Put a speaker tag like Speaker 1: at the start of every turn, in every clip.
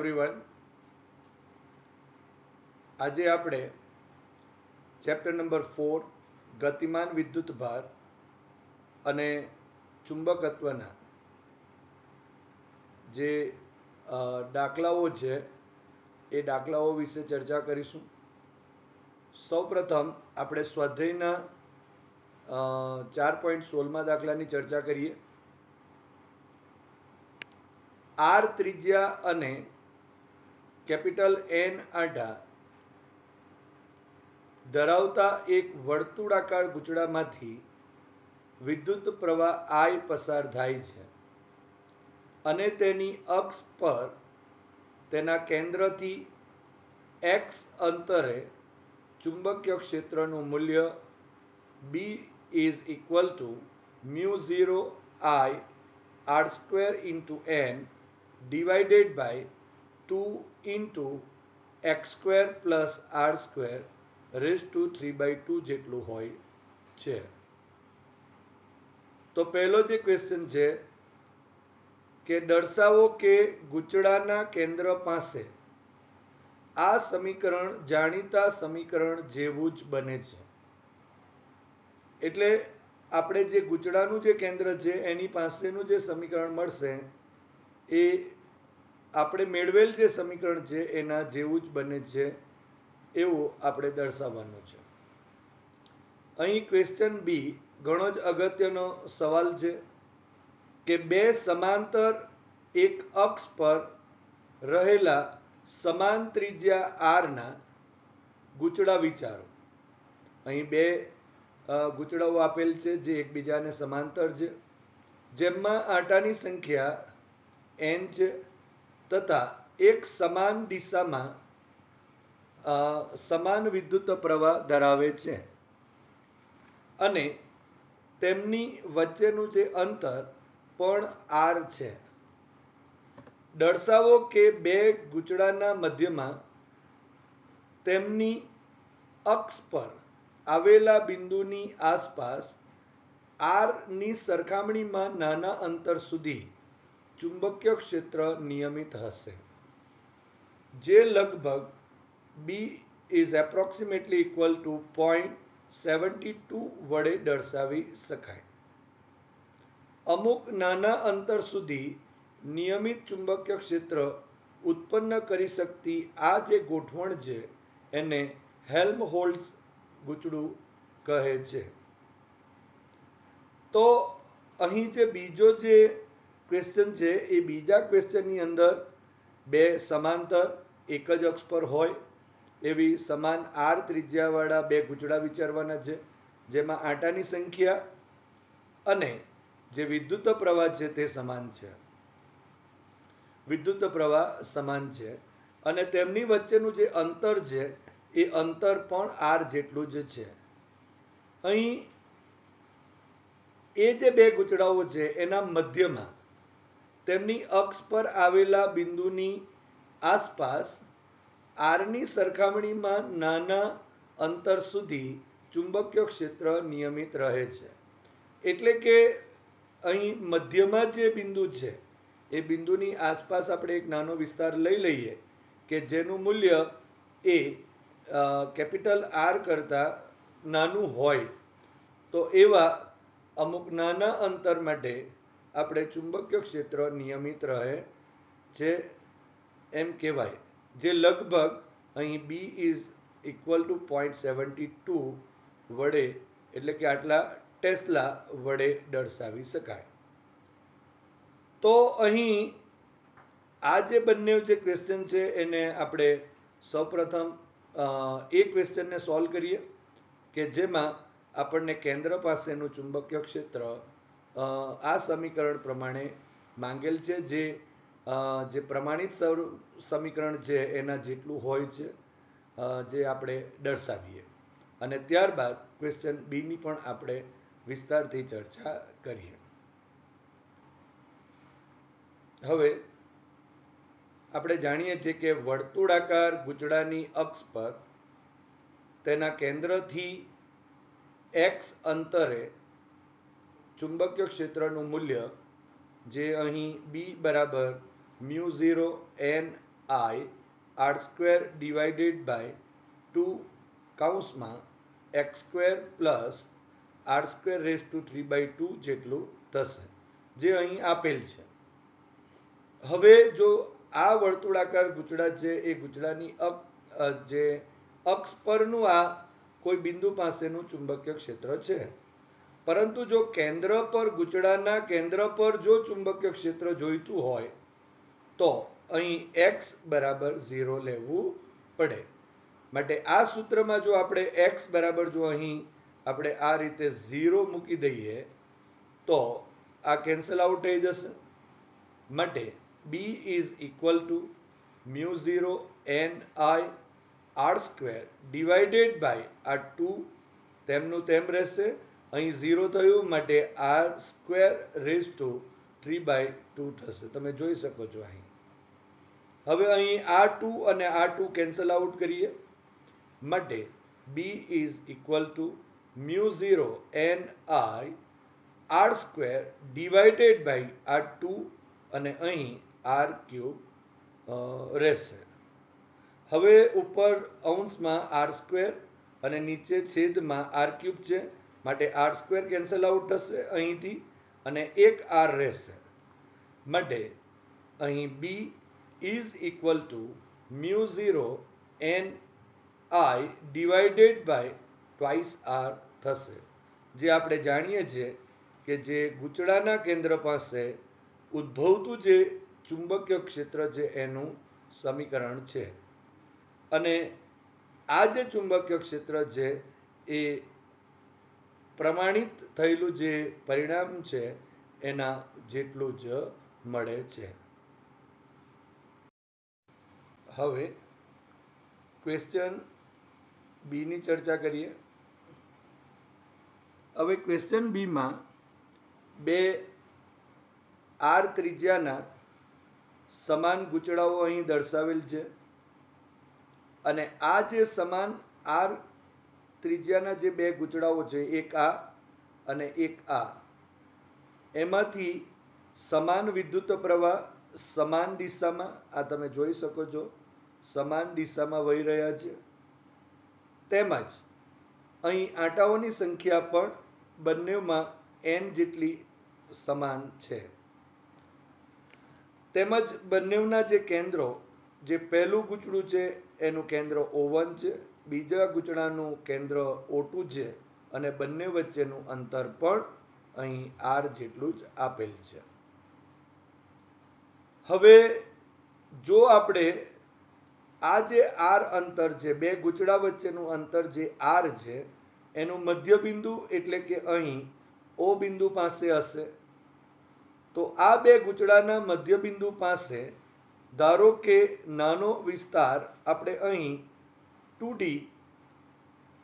Speaker 1: Everyone. આજે આપણે chapter number 4 ગતિમાન વિદ્યુત ભાર અને ચુંબકત્વના જે દાખલાઓ છે એ દાખલાઓ વિશે ચર્ચા કરીશું. સૌપ્રથમ આપણે સ્વાધ્યાયના 4.16 દાખલાની ચર્ચા કરીએ. આર ત્રિજ્યા અને કેપિટલ એન આંટા ધરાવતા એક વર્તુળાકાર ગૂંચળામાંથી વિદ્યુત પ્રવાહ I પસાર થાય છે અને તેની અક્ષ પર તેના કેન્દ્રથી x અંતરે ચુંબકીય ક્ષેત્રનું મૂલ્ય B is equal to μ0 I r² into n divided by 2 into x² plus r² raised to 3/2 જેટલું હોય છે. તો પહેલો જે ક્વેશ્ચન છે કે દર્શાવો કે ગૂંચળાના કેન્દ્ર પાસે આ સમીકરણ જાણીતા સમીકરણ જેવું જ બને છે. એટલે આપણે જે ગૂંચળાનું જે કેન્દ્ર છે એની પાસેનું જે સમીકરણ મળશે એ આપણે મેળવેલ જે સમીકરણ છે એના જેવું જ બને છે એવું આપણે દર્શાવવાનું છે. અહીં ક્વેશ્ચન બી ઘણો જ અગત્યનો સવાલ છે કે બે સમાંતર એક અક્ષ પર રહેલા સમાન ત્રિજ્યા આરના ગૂંચળા વિચારો. અહીં બે ગૂંચળાઓ આપેલ છે જે એકબીજાને સમાંતર છે, જેમાં આંટાની સંખ્યા n છે તથા એક સમાન દિશામાં સમાન વિદ્યુત પ્રવાહ ધરાવે છે અને તેમની વચ્ચેનું જે અંતર પણ r છે. દર્શાવો કે બે ગૂંચળાના મધ્યમાં તેમની અક્ષ પર આવેલા બિંદુની આસપાસ r ની સરખામણીમાં નાના અંતર સુધી ચુંબકીય ક્ષેત્ર નિયમિત હશે, જે લગભગ B is approximately equal to 0.72 વડે દર્શાવી શકાય. અમુક નાના અંતર સુધી નિયમિત ચુંબકીય ક્ષેત્ર ઉત્પન્ન કરી શકતી આ જે ગોઠવણ છે એને હેલ્મહોલ્ટ્ઝ ગૂંચળું કહે છે. તો અહીં જે બીજો જે ક્વેશ્ચન છે એ બીજા ક્વેશ્ચનની અંદર બે સમાંતર એક જ અક્ષ પર હોય એવી સમાન આર ત્રિજ્યાવાળા બે ગૂંચળા વિચારવાના છે, જેમાં આંટાની સંખ્યા અને જે વિદ્યુત પ્રવાહ છે તે સમાન છે. વિદ્યુત પ્રવાહ સમાન છે અને તેમની વચ્ચેનું જે અંતર છે એ અંતર પણ r જેટલું જ છે. અહીં એ જે બે ગૂંચળાઓ છે એના મધ્યમાં તેમની અક્ષ પર આવેલા બિંદુની આસપાસ આરની સરખામણીમાં નાના અંતર સુધી ચુંબકીય ક્ષેત્ર નિયમિત રહે છે. એટલે કે અહીં મધ્યમાં જે બિંદુ છે એ બિંદુની આસપાસ આપણે એક નાનો વિસ્તાર લઈ લઈએ કે જેનું મૂલ્ય એ કેપિટલ R કરતાં નાનું હોય, તો એવા અમુક નાના અંતર માટે આપણે ચુંબકીય ક્ષેત્ર નિયમિત રહે છે એમ કહેવાય, જે લગભગ અહીં B is equal to 0.72 વડે એટલે કે આટલા ટેસ્લા વડે દર્શાવી શકાય. તો અહીં આ જે બંને જે ક્વેશ્ચન છે એને આપણે સૌપ્રથમ એ ક્વેશ્ચનને સોલ્વ કરીએ કે જેમાં આપણને કેન્દ્ર પાસેનું ચુંબકીય ક્ષેત્ર આ સમીકરણ પ્રમાણે માંગેલ છે, જે પ્રમાણિત સમીકરણ છે એના જેટલું હોય છે, જે આપણે દર્શાવીએ અને ત્યારબાદ ક્વેશ્ચન બીની પણ આપણે વિસ્તારથી ચર્ચા કરીએ. હવે આપણે જાણીએ છીએ કે વર્તુળાકાર ગૂંચળાની અક્ષ પર તેના કેન્દ્રથી x અંતરે ચુંબકીય ક્ષેત્રનું મૂલ્ય, જે અહીં B બરાબર μ0 n I r square divided by 2 કૌંસમાં x square plus r square raise to 3/2 જેટલું થશે, જે અહીં આપેલ છે. હવે જો આ વર્તુળાકાર ગૂંચળા છે એ ગૂંચળાની જે અક્ષ પરનું આ કોઈ બિંદુ પાસેનું ચુંબકીય ક્ષેત્ર છે, પરંતુ જો કેન્દ્ર પર ગૂંચળાના કેન્દ્ર પર જો ચુંબકીય ક્ષેત્ર જોઈતું હોય તો અહીં x બરાબર 0 લેવું પડે. માટે આ સૂત્રમાં જો આપણે x બરાબર જો અહીં આપણે આ રીતે 0 મૂકી દઈએ તો આ કેન્સલ આઉટ થઈ જશે. માટે b is equal to μ0 n I r square divided by આ 2 તેમનું તેમ રહેશે. અહીં 0 થયું માટે r સ્ક્વેર રેઝ ટુ 3/2 થશે. તમે જોઈ શકો છો અહીં. હવે અહીં આ 2 અને આ 2 કેન્સલ આઉટ કરીએ. માટે b is equal to μ0 n I r square divided by આ 2 અને અહીં r ક્યુબ રહેશે. હવે ઉપર અંશમાં r સ્ક્વેર અને નીચે છેદમાં r ક્યુબ છે, માટે r સ્ક્વેર કેન્સલ આઉટ થશે અહીંથી અને એક r રહેશે. માટે અહીં b is equal to μ0 n I divided by twice r થશે, જે આપણે જાણીએ છીએ કે જે ગૂંચળાના કેન્દ્ર પાસે ઉદ્ભવતું જે ચુંબકીય ક્ષેત્ર છે એનું સમીકરણ છે. અને આ જે ચુંબકીય ક્ષેત્ર છે એ પ્રમાણિત થયેલું જે પરિણામ છે એના જેટલું જ મળે છે. હવે ક્વેશ્ચન બી ની ચર્ચા કરીએ. હવે ક્વેશ્ચન બીમાં બે આર ત્રિજ્યાના સમાન ગૂંચળાઓ અહીં દર્શાવેલ છે અને આ જે સમાન આર ત્રિજ્યાના જે બે ગૂંચળાઓ છે, એક આ અને એક આ, એમાંથી સમાન વિદ્યુત પ્રવાહ સમાન દિશામાં, આ તમે જોઈ શકો છો, સમાન દિશામાં વહી રહ્યા છે. તેમજ અહીં આંટાઓની સંખ્યા પણ બંનેમાં n જેટલી સમાન છે. તેમજ બંનેના જે કેન્દ્રો, જે પહેલું ગૂંચળું છે એનું કેન્દ્ર O1 છે, બીજા ગૂંચળાનું કેન્દ્ર O2 છે અને બંને વચ્ચેનું અંતર પણ અહીં r જેટલું જ આપેલ છે. હવે જો આપણે આ જે r અંતર છે, બે ગૂંચળા વચ્ચેનું અંતર જે r છે, એનું મધ્યબિંદુ એટલે કે અહીં O બિંદુ પાસે હશે, તો આ બે ગૂંચળાના મધ્યબિંદુ પાસે ધારો કે નાનો વિસ્તાર આપણે અહીં 2D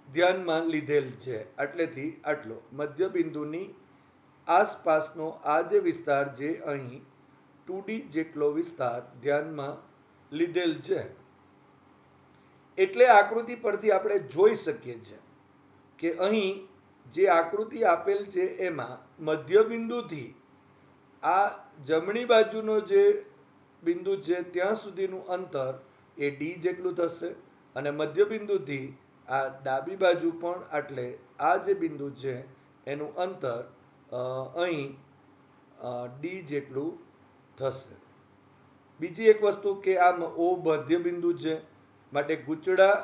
Speaker 1: ધ્યાનમાં લીધેલ છે, એટલેથી આટલો મધ્યબિંદુની આસપાસનો આ જે વિસ્તાર જે અહીં 2D જેટલો વિસ્તાર ધ્યાનમાં લીધેલ છે. એટલે આકૃતિ પરથી આપણે જોઈ શકીએ છીએ કે અહીં જે આકૃતિ આપેલ છે એમાં મધ્યબિંદુથી આ જમણી બાજુનો જે બિંદુ છે ત્યાં સુધીનું અંતર એ d જેટલું થશે અને મધ્યબિંદુથી આ ડાબી બાજુ પણ, એટલે આ જે બિંદુ છે એનું અંતર અહીં d જેટલું થશે. બીજી એક વસ્તુ કે આ O મધ્યબિંદુ છે, માટે ગૂંચળા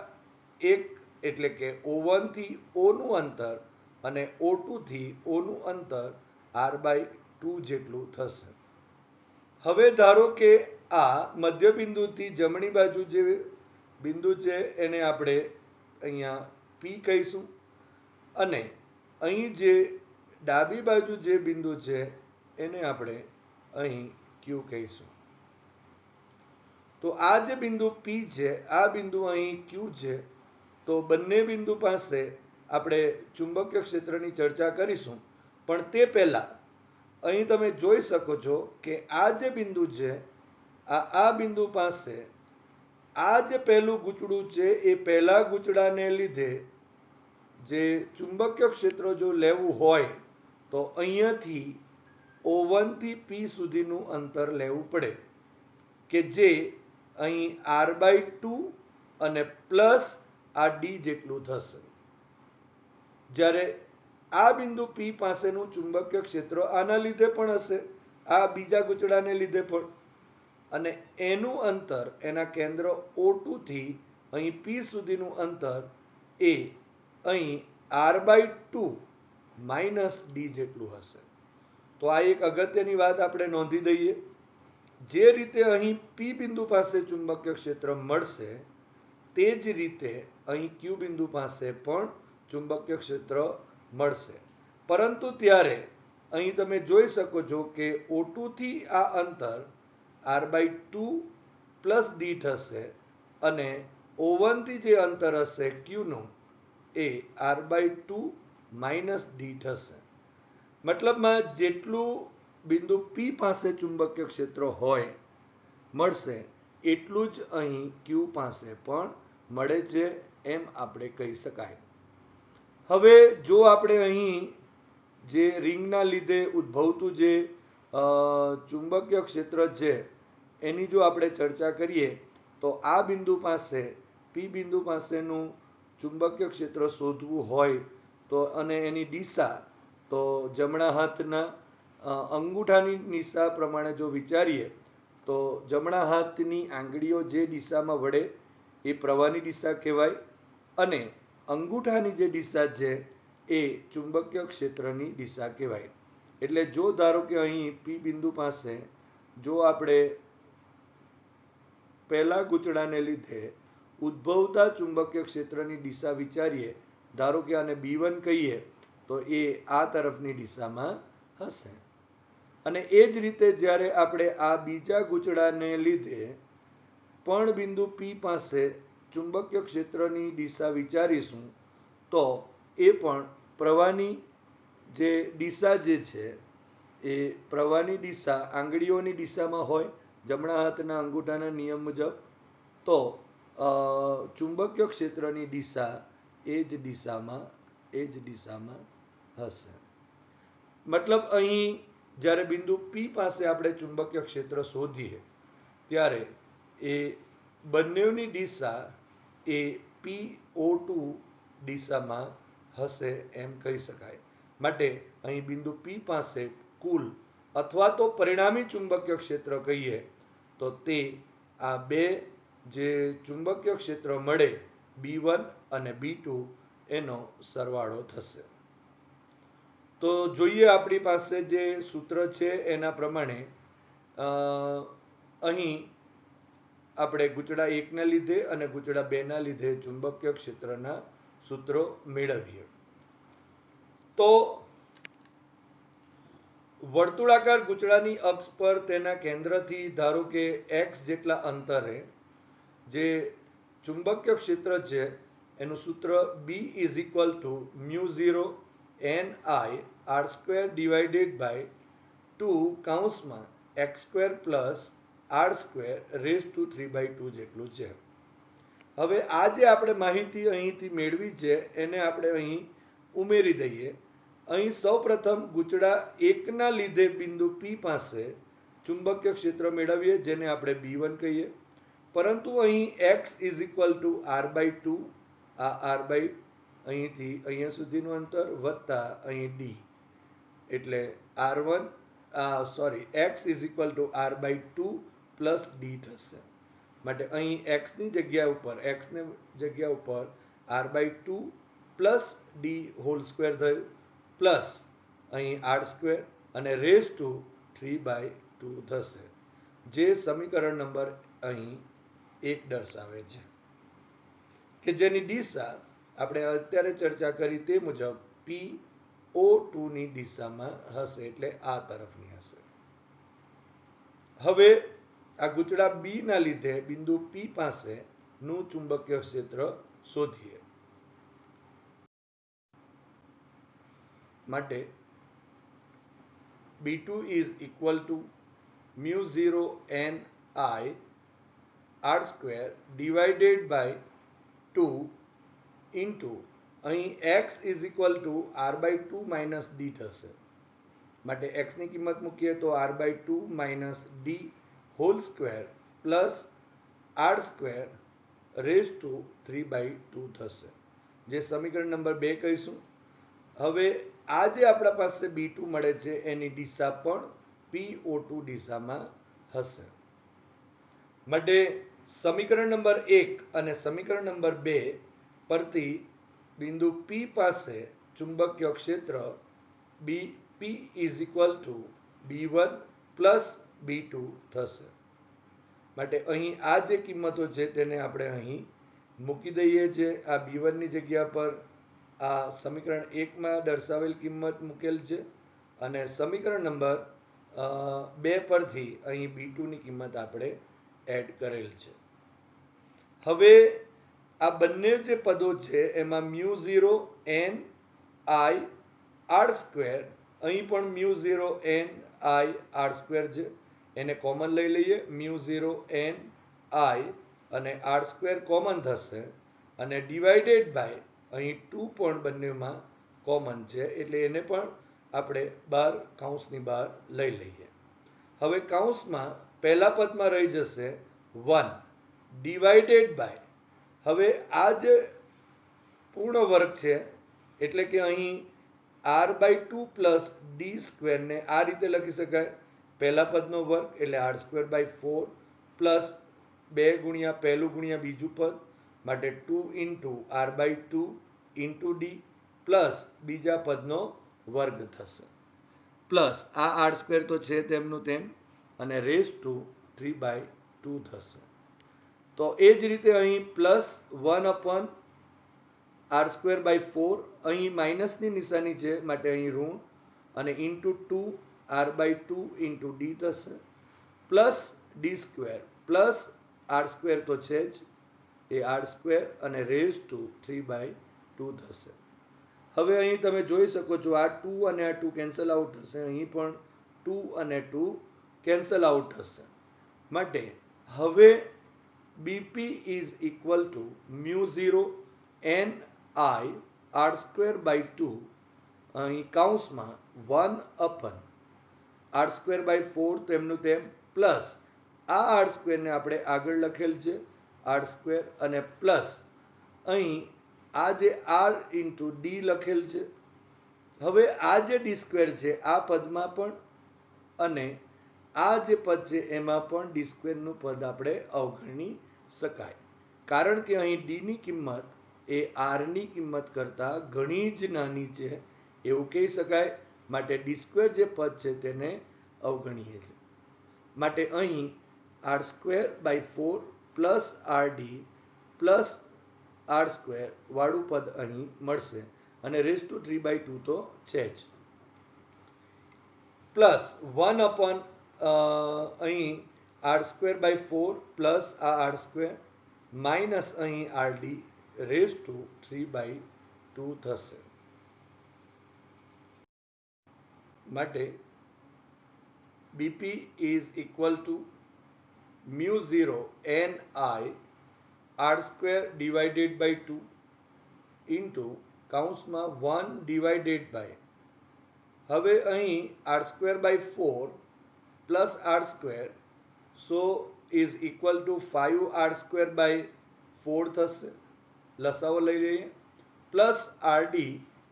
Speaker 1: એક એટલે કે O1 થી O નું અંતર અને O2 થી O નું અંતર r/2 જેટલું થશે. હવે ધારો કે આ મધ્યબિંદુથી જમણી બાજુ જે બિંદુ છે એને આપણે અહીંયા P કહીશું અને અહીં જે ડાબી બાજુ જે બિંદુ છે એને આપણે અહીં Q કહીશું. તો આ જે બિંદુ P છે, આ બિંદુ અહીં Q છે, તો બંને બિંદુ પાસે આપણે ચુંબકીય ક્ષેત્રની ચર્ચા કરીશું. પણ તે પહેલા અહીં તમે જોઈ શકો છો કે આ જે બિંદુ છે, આ બિંદુ પાસે આ જે પહેલું ગૂંચળું છે એ પહેલા ગૂંચળાને લીધે જે ચુંબકીય ક્ષેત્ર જો લેવું હોય તો અહીંયાથી O1 થી P સુધીનું અંતર લેવું પડે, કે જે અહીં r/2 અને પ્લસ આ ડી જેટલું થશે. જ્યારે આ બિંદુ P પાસેનું ચુંબકીય ક્ષેત્ર આના લીધે પણ હશે, આ બીજા ગૂંચળાને લીધે પણ, અને એનું અંતર એના કેન્દ્ર O2 થી અહીં P સુધીનું અંતર એ અહીં r/2 માઇનસ ડી જેટલું હશે. તો આ એક અગત્યની વાત આપણે નોંધી દઈએ. જે રીતે અહીં P બિંદુ પાસે ચુંબકીય ક્ષેત્ર મળશે તે જ રીતે અહીં Q બિંદુ પાસે પણ ચુંબકીય ક્ષેત્ર મળશે. પરંતુ ત્યારે અહીં તમે જોઈ શકો છો કે O2 થી આ અંતર r/2 પ્લસ ડી થશે અને O1 થી જે અંતર હશે Q નું એ r/2 માઇનસ ડી થશે. મતલબમાં જેટલું બિંદુ P પાસે ચુંબકીય ક્ષેત્ર હોય મળશે એટલું જ અહીં Q પાસે પણ મળે છે એમ આપણે કહી શકાય. હવે જો આપણે અહીં જે રિંગના લીધે ઉદ્ભવતું જે ચુંબકીય ક્ષેત્ર છે એની જો આપણે ચર્ચા કરીએ તો આ બિંદુ પાસે P બિંદુ પાસેનું ચુંબકીય ક્ષેત્ર શોધવું હોય તો અને એની દિશા તો જમણા હાથના અંગૂઠાની દિશા પ્રમાણે જો વિચારીએ તો જમણા હાથની આંગળીઓ જે દિશામાં વળે એ પ્રવાહની દિશા કહેવાય અને અંગૂઠાની જે દિશા છે એ ચુંબકીય ક્ષેત્રની દિશા કહેવાય. એટલે જો ધારો કે અહીં P બિંદુ પાસે જો આપણે પહેલા ગૂંચળાને લીધે ઉદ્ભવતા ચુંબકીય ક્ષેત્રની દિશા વિચારીએ, ધારો કે આને B1 કહીએ તો એ આ તરફની દિશામાં હશે. અને એ જ રીતે જ્યારે આપણે આ બીજા ગૂંચળાને લીધે પણ બિંદુ P પાસે ચુંબકીય ક્ષેત્રની દિશા વિચારીશું તો એ પણ પ્રવાહની જે દિશા જે છે એ પ્રવાહની દિશા આંગળીઓની દિશામાં હોય જમણા હાથના અંગૂઠાના નિયમ મુજબ, તો ચુંબકીય ક્ષેત્રની દિશા એ જ દિશામાં હશે. મતલબ અહીં જ્યારે બિંદુ P પાસે આપણે ચુંબકીય ક્ષેત્ર શોધીએ ત્યારે એ બંનેની દિશા એ PO2 દિશામાં હશે એમ કહી શકાય. માટે અહીં બિંદુ P પાસે કુલ અથવા તો પરિણામી ચુંબકીય ક્ષેત્ર કહીએ તો તે આ બે જે ચુંબકીય ક્ષેત્ર મળે B1 અને B2 એનો સરવાળો થશે. તો જોઈએ આપણી પાસે જે સૂત્ર છે એના પ્રમાણે અહીં આપણે ગૂંચળા 1 ના લીધે અને ગૂંચળા 2 ના લીધે ચુંબકીય ક્ષેત્રના સૂત્રો મેળવીએ. તો વર્તુળાકાર ગૂંચળાની અક્ષ પર તેના કેન્દ્રથી ધારો કે x જેટલા અંતરે જે ચુંબકીય ક્ષેત્ર છે એનું સૂત્ર B is equal to μ0 n I r² divided by 2 કૌંસમાં x² plus r² rays to 3/2 જેટલું છે. હવે આ જે આપણે માહિતી અહીંથી મેળવી છે એને આપણે અહીં ઉમેરી દઈએ. અહીં સૌપ્રથમ ગૂંચળા 1 ના લીધે બિંદુ P પાસે ચુંબકીય ક્ષેત્ર મેળવીએ જેને આપણે B1 કહીએ. પરંતુ અહીં x is equal two r/2 આ અહીંથી અહીંયા સુધીનું અંતર વત્તા અહીં d એટલે x is equal two r/2 plus d થશે. માટે અહીં x ની જગ્યા ઉપર r/2 plus d whole square થયું પ્લસ અહીં r² અને રેઝ ટુ 3/2 થશે, જે સમીકરણ નંબર અહીં 1 દર્શાવે છે કે જેની દિશા આપણે અત્યારે ચર્ચા કરી તે મુજબ PO2 ની દિશામાં હશે, એટલે આ તરફની હશે. હવે આ ગૂંચળા B ના લીધે બિંદુ P પાસે નું ચુંબકીય ક્ષેત્ર શોધીએ. માટે B2 is equal to μ0 n I r² divided by 2 into અહીં x is equal to r/2 minus d થશે. માટે x ની કિંમત મૂકીએ તો r/2 minus d whole square plus R square raise to 3/2 થશે, જે સમીકરણ નંબર 2 કહીશું. હવે આ જે આપણા પાસે B2 મળે છે એની દિશા પણ PO2 દિશામાં હશે. માટે સમીકરણ નંબર 1 અને સમીકરણ નંબર 2 પરથી બિંદુ P પાસે ચુંબકીય ક્ષેત્ર BP is equal two B1 plus B2 થશે. માટે અહીં આ જે કિંમતો છે તેને આપણે અહીં મૂકી દઈએ છીએ. આ B1 ની જગ્યા પર આ સમીકરણ 1માં દર્શાવેલ કિંમત મૂકેલ છે અને સમીકરણ નંબર 2 પરથી અહીં B2 ની કિંમત આપણે એડ કરેલ છે. હવે આ બંને જે પદો છે એમાં mu 0 n I r square, અહીં પણ mu 0 n I r square છે, એને કોમન લઈ લઈએ. મ્યુ 0 n I અને r સ્ક્વેર કોમન થશે અને ડિવાઇડેડ બાય અહીં 2 પણ બંનેમાં કોમન છે એટલે એને પણ આપણે બહાર કૌંસની બહાર લઈ લઈએ. હવે કૌંસમાં પહેલા પદમાં રહી જશે 1 ડિવાઇડેડ બાય, હવે આ જે પૂર્ણ વર્ગ છે એટલે કે અહીં r/2 પ્લસ ડી સ્ક્વેરને આ રીતે લખી શકાય. પહેલા પદનો વર્ગ એટલે r²/4 પ્લસ 2 ગુણ્યા પહેલું ગુણ્યા બીજું પદ, માટે 2 into r/2 into D plus બીજા પદનો વર્ગ થશે, પ્લસ આ r² તો છે તેમનું તેમ અને રેઝ ટુ 3/2 થશે. તો એ જ રીતે અહીં પ્લસ 1/r²/4, અહીં માઇનસની નિશાની છે માટે અહીં ઋણ અને ઇન્ટુ 2r/2 ઇન્ટુ ડી થશે, પ્લસ d² પ્લસ r² તો છે જ એ r² અને રેઝ ટુ 3/2 થશે. હવે અહીં તમે જોઈ શકો છો આ 2 અને આ 2 કેન્સલ આઉટ થશે, અહીં પણ 2 અને 2 કેન્સલ આઉટ થશે. માટે હવે BP is equal to mu 0 n I r²/2, અહીં કૌંસમાં 1/r²/4 તેમનું તેમ પ્લસ આ r² ને આપણે આગળ લખેલ છે r² અને પ્લસ અહીં આ જે r ઇન્ટુ ડી લખેલ છે. હવે આ જે d² છે આ પદમાં પણ અને આ જે પદ છે એમાં પણ d² નું પદ આપણે અવગણી શકાય, કારણ કે અહીં d ની કિંમત એ r ની કિંમત કરતાં ઘણી જ નાની છે એવું કહી શકાય. માટે d² જે પદ છે તેને અવગણીએ છીએ. માટે અહીં r²/4 plus rd plus r² વાળું પદ અહીં મળશે અને રેઝ ટુ 3/2 તો છે જ, પ્લસ 1 અહીં r²/4 પ્લસ આ r² માઇનસ અહીં rd રેઝ ટુ 3/2 થશે. માટે BP is equal to mu 0 n I r² divided by 2 into કૌંસમાં 1 ડિવાઇડેડ બાય, હવે અહીં r²/4 plus r² so is equal to 5r²/4 થશે, લસાવો લઈ લઈએ, પ્લસ rd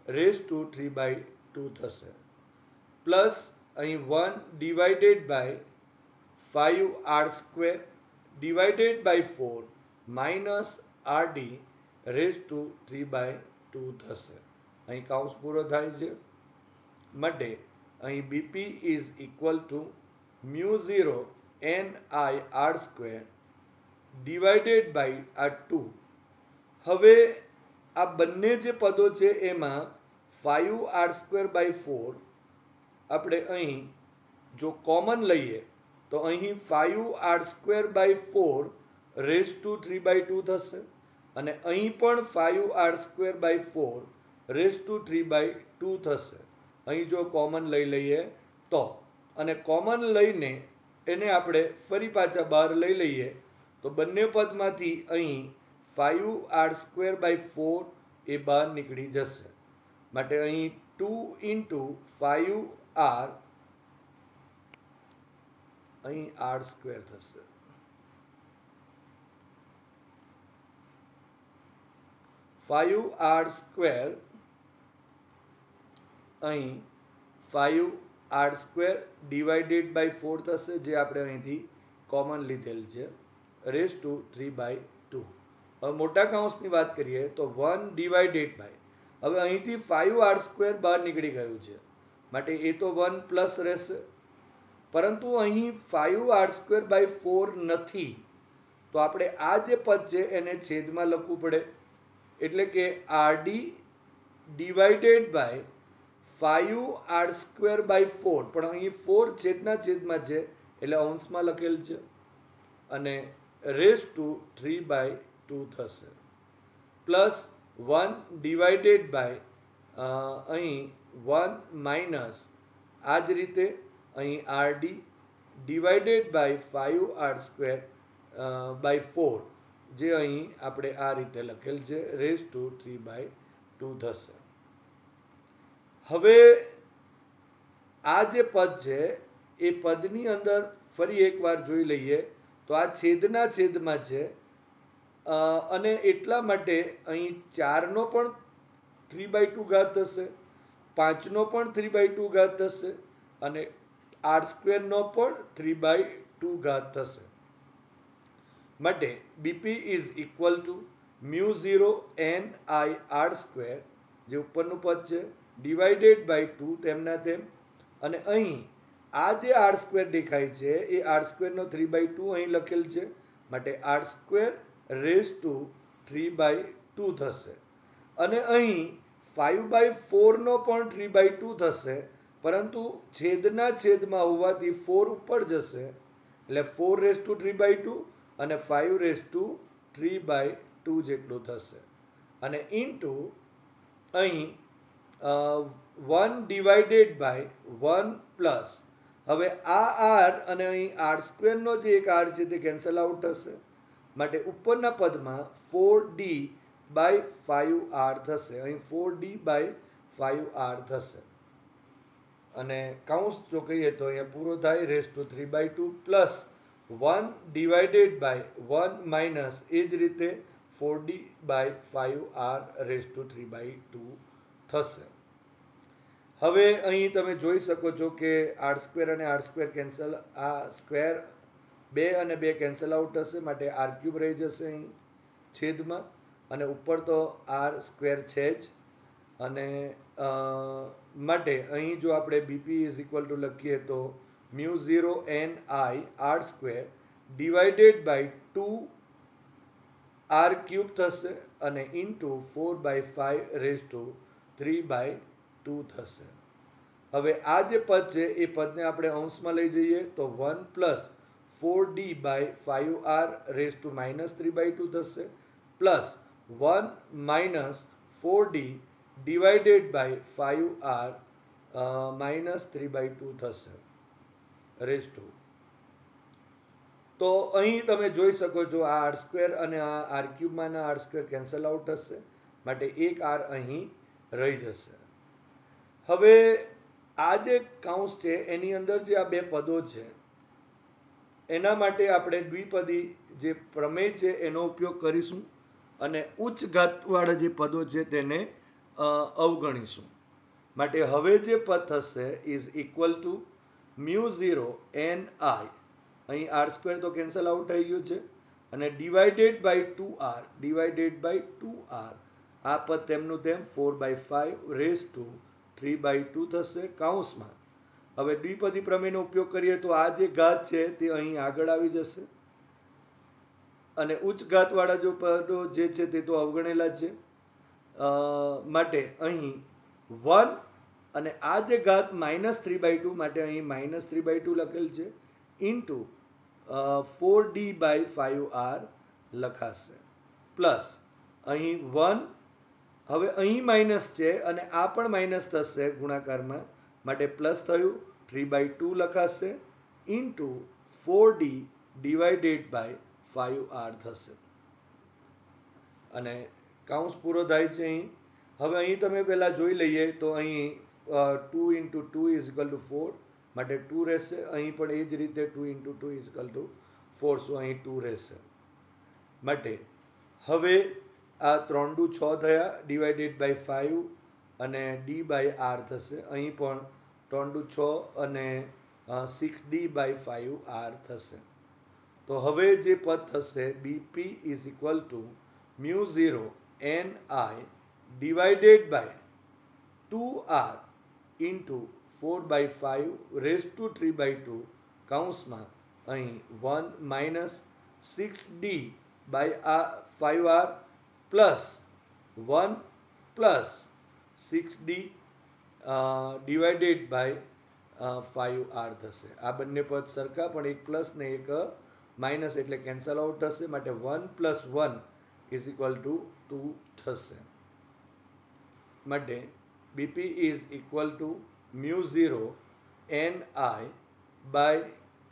Speaker 1: રેઝ ટુ 3/2 થશે, પ્લસ અહીં 1 divided by 5r² divided by 4 minus rd raise to 3/2 થશે. અહીં કૌંસ પૂરો થાય છે. માટે અહીં BP is equal to mu 0 n I r² divided by આ 2. હવે આ બંને જે પદો છે એમાં 5r²/4 આપણે અહીં જો કોમન લઈએ તો અહીં 5r²/4 રેઝ ટુ 3/2 થશે અને અહીં પણ 5r²/4 રેઝ ટુ 3/2 થશે. અહીં જો કોમન લઈ લઈએ તો, અને કોમન લઈને એને આપણે ફરી પાછા બહાર લઈ લઈએ તો બંને પદમાંથી અહીં 5r²/4 એ બહાર નીકળી જશે. માટે અહીં 2 ઇન્ટુ 5r અહીં r² થશે 5r² અહીં 5r² ડિવાઇડેડ બાય 4 થશે, જે આપણે અહીંથી કોમન લીધેલ છે, રેઝ ટુ 3/2. હવે મોટા કૌંસની વાત કરીએ તો 1 ડિવાઇડેડ બાય, હવે અહીંથી 5r² બહાર નીકળી ગયું છે માટે એ તો 1 પ્લસ રહેશે, પરંતુ અહીં 5r² બાય 4 નથી, તો આપણે આ જે પદ છે એને છેદમાં લખવું પડે, એટલે કે rd divided by 5r² by 4, પણ અહીં 4 છેદના છેદમાં છે એટલે અંશમાં લખેલ છે, અને રેઝ ટુ 3/2 થશે, પ્લસ 1 ડિવાઇડેડ બાય અહીં 1 માઇનસ આ જ રીતે અહીં rd divided by 5r² by 4, જે અહીં આપણે આ રીતે લખેલ છે, રેઝ ટુ 3/2 થશે. હવે આ જે પદ છે એ પદની અંદર ફરી એકવાર જોઈ લઈએ તો આ છેદના છેદમાં છે, અને એટલા માટે અહીં 4નો પણ 3/2 ઘાત થશે, 5નો પણ 3/2 ઘાત થશે, અને r² નો પણ 3/2 ઘાત થશે. માટે BP is equal to μ0 n I r², જે ઉપરનું પદ છે, ડિવાઇડેડ બાય 2 તેમના તેમ, અને અહીં આ જે r² દેખાય છે એ r² નો 3/2 અહીં લખેલ છે, માટે r² રેઝ ટુ 3/2 થશે, અને અહીં 5/4 નો પણ 3/2 થશે, પરંતુ છેદના છેદમાં હોવાથી 4 ઉપર જશે, એટલે 4 રેઝ ટુ 3/2 અને 5 રેઝ ટુ 3/2 જેટલું થશે, અને ઇન્ટુ અહીં 1 ડિવાઇડેડ બાય 1 પ્લસ, હવે આ r અને અહીં r² નો જે એક r છે તે કેન્સલ આઉટ થશે, માટે ઉપરના પદમાં 4d બાય 5r થશે, અહીં 4d બાય 5r થશે, અને કૌંસ જો કહીએ તો અહીંયા પૂરો થાય, raise to 3/2 plus 1 divided by 1 minus એ જ રીતે 4d by 5r rays to 3/2 થશે. હવે અહીં તમે જોઈ શકો છો કે r² અને r² કેન્સલ, આ સ્ક્વેર 2 અને 2 કેન્સલ આઉટ થશે, માટે r³ રહી જશે અહીં છેદમાં, અને ઉપર તો r² છે જ, અને માટે અહીં જો આપણે BP ઇઝ ઇક્વલ ટુ લખીએ તો μ0 n I r² divided by 2 r³ થશે, અને ઇન્ટુ 4/5 રેઝ ટુ 3/2 થશે. હવે આ જે પદ છે એ પદને આપણે અંશમાં લઈ જઈએ તો 1 plus 4d by 5r rays to -3/2 થશે, plus 1 minus 4d divided by 5r -3/2 થશે, રેઝ ટુ. તો અહીં તમે જોઈ શકો છો આ r² અને આ r³ માંના r² કેન્સલ આઉટ થશે, માટે એક r અહીં રહી જશે. હવે આ જે કૌંસ છે એની અંદર જે આ બે પદો છે એના માટે આપણે દ્વિપદી જે પ્રમેય છે એનો ઉપયોગ કરીશું, અને ઉચ્ચ ઘાતવાળા જે પદો છે તેને અવગણીશું. માટે હવે જે પદ થશે is equal to μ0 n I, અહીં r² તો કેન્સલ આઉટ થઈ ગયું છે, અને divided by 2r, divided by 2r, આ પદ તેમનું તેમ 4/5 રેઝ ટુ 3/2 થશે કૌંસમાં. હવે દ્વિપદી પ્રમેયનો ઉપયોગ કરીએ તો આ જે ઘાત છે તે અહીં આગળ આવી જશે, અને ઉચ્ચ ઘાતવાળા જો પદો જે છે તે તો અવગણેલા છે, માટે અહીં 1 અને આ જે ઘાત -3/2 માટે અહીં -3/2 લખેલ છે, ઇન્ટુ 4d બાય 5r લખાશે, પ્લસ અહીં 1, હવે અહીં માઇનસ છે અને આ પણ માઇનસ થશે ગુણાકારમાં, માટે પ્લસ થયું, 3/2 લખાશે, into 4d divided by 5r થશે, અને કૌંસ પૂરો થાય છે અહીં. હવે અહીં તમે પહેલાં જોઈ લઈએ તો અહીં 2 × 2 ઇઝ ઇક્વલ ટુ 4, માટે 2 રહેશે, અહીં પણ એ જ રીતે 2 × 2 ઇઝ ઇક્વલ ટુ 4, સો અહીં 2 રહેશે. માટે હવે આ 3 દુ 6 થયા ડિવાઇડેડ બાય 5 અને ડી બાય આર થશે. અહીં પણ 3 દુ 6 અને 6d બાય 5 આર થશે. તો હવે જે પદ થશે BP is equal to mu 0 N I divided by 2r into 4/5 raise to 3/2 કૌંસમાં અહીં 1 minus 6d by 5r plus 1 plus 6d divided by 5r થશે. આ બંને પદ સરખા પણ એક પ્લસ ને એક માઇનસ એટલે કેન્સલ આઉટ થશે. માટે 1 પ્લસ 1 ઇઝ ઇક્વલ ટુ 2 થશે. માટે BP is equal to mu 0 N I by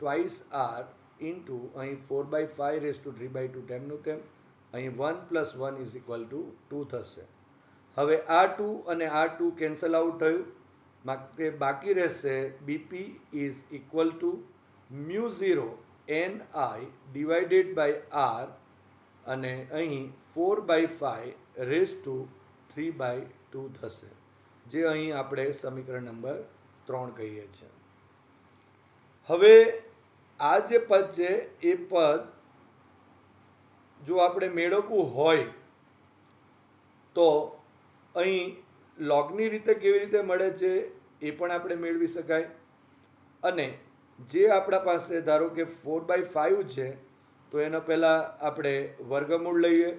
Speaker 1: twice R into અહીં 4/5 રેઝ ટુ 3/2 તેમનું તેમ અહીં 1 પ્લસ 1 ઇઝ ઇક્વલ ટુ 2 થશે. હવે આ 2 અને આ 2 કેન્સલ આઉટ થયું માટે બાકી રહેશે BP is equal to mu 0 N I divided by R અને અહીં 4/5 રેઝ ટુ 3/2 થશે, જે અહીં આપણે સમીકરણ નંબર 3 કહીએ છીએ. હવે આ જે પદ છે એ પદ જો આપણે મેળવવું હોય તો અહીં લોગની રીતે કેવી રીતે મળે છે એ પણ આપણે મેળવી શકાય. અને જે આપણા પાસે ધારો કે 4/5 છે તો એનો પહેલાં આપણે વર્ગમૂળ લઈએ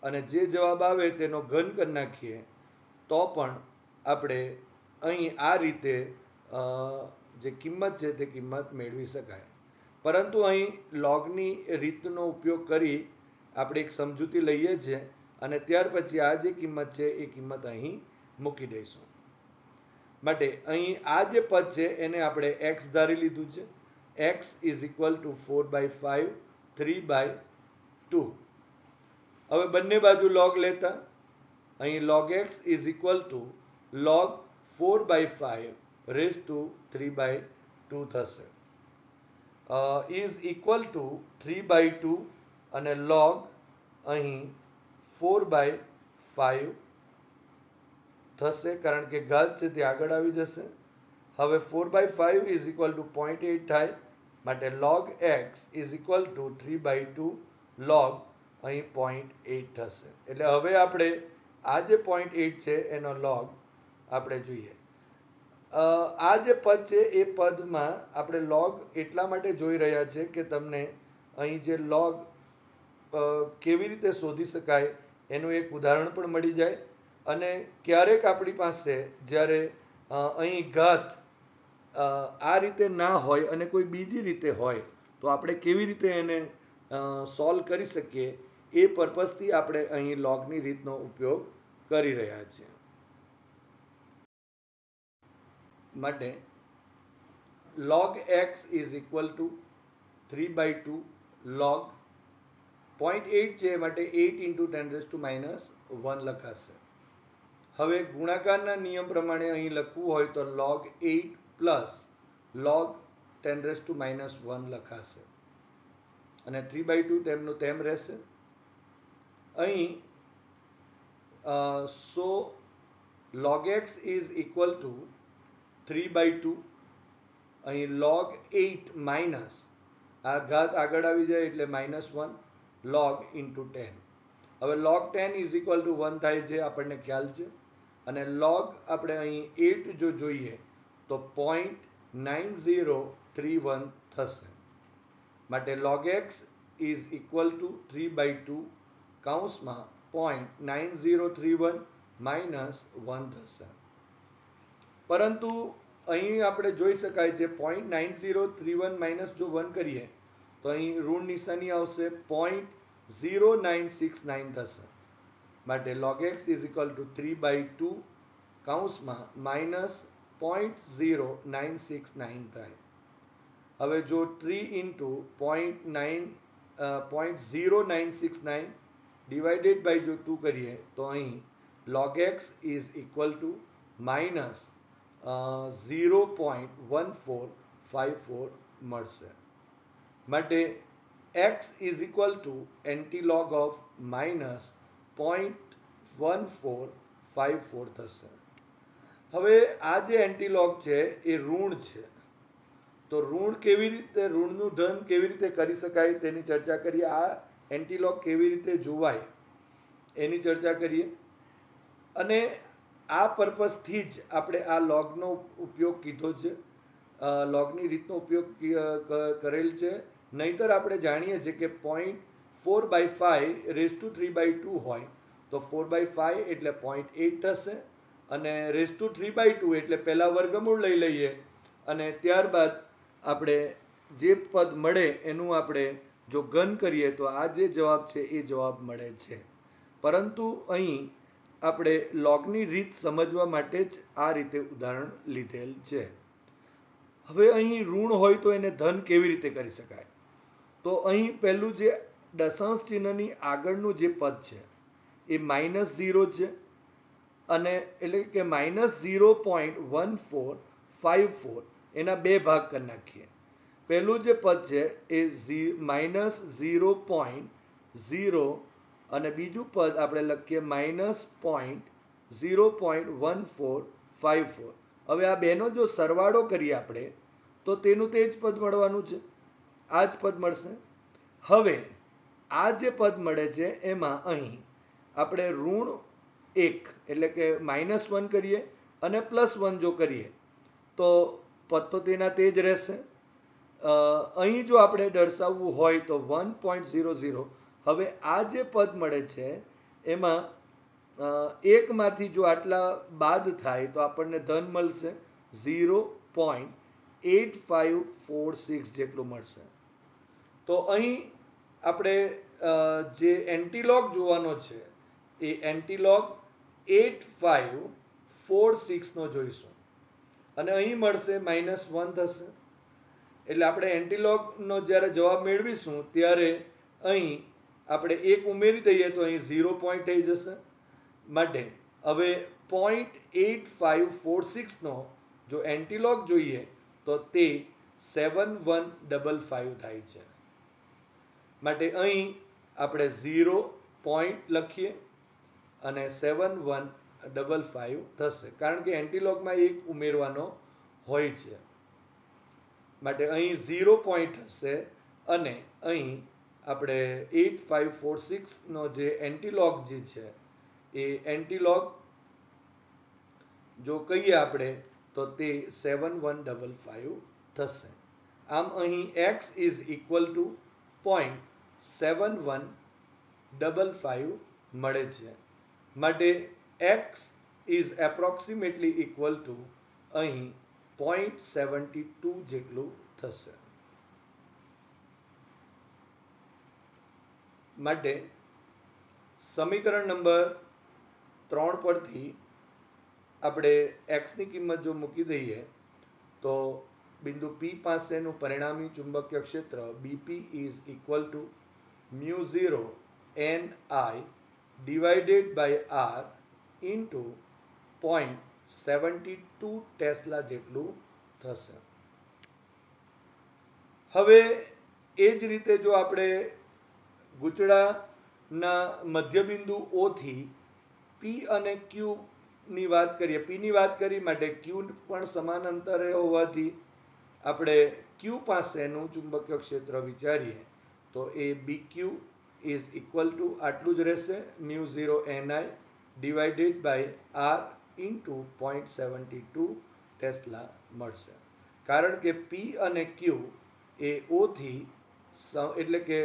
Speaker 1: અને જે જવાબ આવે તેનો ઘન કરી નાખીએ તો પણ આપણે અહીં આ રીતે જે કિંમત છે તે કિંમત મેળવી શકાય. પરંતુ અહીં લોગની રીતનો ઉપયોગ કરી આપણે એક સમજૂતી લઈએ છીએ અને ત્યાર પછી આ જે કિંમત છે એ કિંમત અહીં મૂકી દઈશું. માટે અહીં આ જે પદ છે એને આપણે x ધારી લીધું છે. x is equal two 4/5 3/2. હવે બંને બાજુ લોગ લેતા અહીં log x is equal to log 4/5 raise to 3/2 થશે. ઇઝ ઇક્વલ ટુ 3/2 અને log અહીં 4/5 થશે કારણ કે ઘાત છે તે આગળ આવી જશે. હવે 4/5 ઇઝ ઇક્વલ ટુ 0.8 થાય માટે log x is equal two 3/2 log અહીં 0.8 થશે. એટલે હવે આપણે આ જે 0.8 છે એનો log આપણે જોઈએ. આ જે પદ છે એ પદમાં આપણે log એટલા માટે જોઈ રહ્યા છે કે તમને અહીં જે log કેવી રીતે શોધી શકાય એનું એક ઉદાહરણ પણ મળી જાય. અને ક્યારેક આપણી પાસે જ્યારે અહીં ઘાત આ રીતે ના હોય અને કોઈ બીજી રીતે હોય તો આપણે કેવી રીતે એને સોલ્વ કરી શકીએ એ પર્પઝથી આપણે અહીં લોગની રીતનો ઉપયોગ કરી રહ્યા છીએ. માટે log x is equal two 3/2 log 0.8 છે માટે 8 ઇન્ટુ 10⁻1 લખાશે. હવે ગુણાકારના નિયમ પ્રમાણે અહીં લખવું હોય તો log 8 પ્લસ log 10⁻1 લખાશે અને 3/2 તેમનું તેમ રહેશે. અહીં સો log x is equal two 3/2. અહીં log 8 માઇનસ આ ઘાત આગળ આવી જાય એટલે -1 log ઇન્ટુ 10. હવે log 10 ઇઝ ઇક્વલ ટુ 1 થાય છે આપણને ખ્યાલ છે અને log આપણે અહીં 8 જો જોઈએ તો 0.9031 થશે. માટે log x is equal two 3/2 કૌંસમાં 0.9031 -1 થશે. પરંતુ અહીં આપણે જોઈ શકાય છે 0.9031 માઇનસ જો 1 કરીએ તો અહીં ઋણ નિશાની આવશે 0.0969 થશે. માટે log x is equal two 3/2 કૌંસમાં -0.0969 થાય. હવે જો 3 ઇન્ટુ 0.0969 ડિવાઇડેડ બાય જો 2 કરીએ તો અહીં log x is equal two -0.1454 મળશે. માટે x is equal two anti log of 0.1454 થશે. હવે આ જે એન્ટીલોગ છે એ ઋણ છે, તો ઋણ કેવી રીતે, ઋણનું ધન કેવી રીતે કરી શકાય તેની ચર્ચા કરીએ. આ એન્ટીલોગ કેવી રીતે જોવાય એની ચર્ચા કરીએ. અને આ પર્પઝથી જ આપણે આ લોગનો ઉપયોગ કીધો છે, લોગની રીતનો ઉપયોગ કરેલ છે. નહીતર આપણે જાણીએ છીએ કે 0.4/5 હોય તો 4/5 એટલે 0.8 થશે, અને 3/2 એટલે પહેલાં વર્ગમૂળ લઈ લઈએ અને ત્યારબાદ આપણે જે પદ મળે એનું આપણે જો ઘન કરીએ તો આ જે જવાબ છે એ જવાબ મળે છે. પરંતુ અહીં આપણે લોગની રીત સમજવા માટે જ આ રીતે ઉદાહરણ લીધેલ છે. હવે અહીં ઋણ હોય તો એને ધન કેવી રીતે કરી શકાય? તો અહીં પહેલું જે દશાંશ ચિહ્નની આગળનું જે પદ છે એ -0 છે, અને એટલે કે -0.1454 એના બે ભાગ કરી નાખીએ. પહેલું જે પદ છે એ -0.0 અને બીજું પદ આપણે લખીએ -0.1454. હવે આ બેનો જો સરવાળો કરીએ આપણે તો તેનું તે જ પદ મળવાનું છે, આ જ પદ મળશે. હવે આ જે પદ મળે છે એમાં અહીં આપણે ઋણ 1 એટલે કે -1 કરીએ અને +1 જો કરીએ તો પદ તો તેના તે જ રહેશે. અહીં જો આપણે દર્શાવવું હોય તો 1.00. હવે આ જે પદ મળે છે એમાં એકમાંથી જો આટલા બાદ થાય તો આપણને ધન મળશે 0.8546 જેટલું મળશે. તો અહીં આપણે જે એન્ટીલોગ જોવાનો છે એ એન્ટીલોગ 8546 નો જોઈશું, અને અહીં મળશે -1 થશે. એટલે આપણે એન્ટીલોગનો જ્યારે જવાબ મેળવીશું ત્યારે અહીં આપણે 1 ઉમેરી દઈએ તો અહીં 0 પોઈન્ટ થઈ જશે. માટે હવે 0.8546 નો જો એન્ટીલોગ જોઈએ તો તે 7155 થાય છે. માટે અહીં આપણે 0 પોઈન્ટ લખીએ અને 7155 થશે, કારણ કે એન્ટીલોગમાં 1 ઉમેરવાનો હોય છે. માટે અહીં 0 પોઈન્ટ હશે અને અહીં આપણે 8546 નો જે એન્ટીલોગ જે છે એ એન્ટીલોગ જો કહીએ આપણે તો તે 7155 થશે. આમ અહીં x ઇઝ ઇક્વલ ટુ 0.7155 મળે છે. માટે x is approximately equal to અહીં 0.72 જેટલું થશે. માટે સમીકરણ નંબર 3 પરથી આપણે x ની કિંમત જો મૂકી દઈએ તો બિંદુ P પાસેનું પરિણામી ચુંબકીય ક્ષેત્ર BP is equal to μ0 NI divided by R into 0.72 tesla જેટલું થશે. હવે એ જ રીતે જો આપણે ગૂંચળાના મધ્યબિંદુ O થી P અને Q ની વાત કરીએ, P ની વાત કરી માટે Q પણ સમાન અંતરે હોવાથી આપણે Q પાસેનું ચુંબકીય ક્ષેત્ર વિચારીએ તો એ BQ ઇઝ ઇક્વલ ટુ આટલું જ રહેશે, μ0 NI divided by R into 0.72 tesla મળશે. કારણ કે P અને Q એ O થી એટલે કે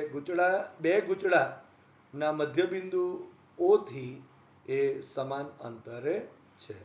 Speaker 1: બે ગૂંચળાના મધ્યબિંદુ O થી એ સમાન અંતરે છે.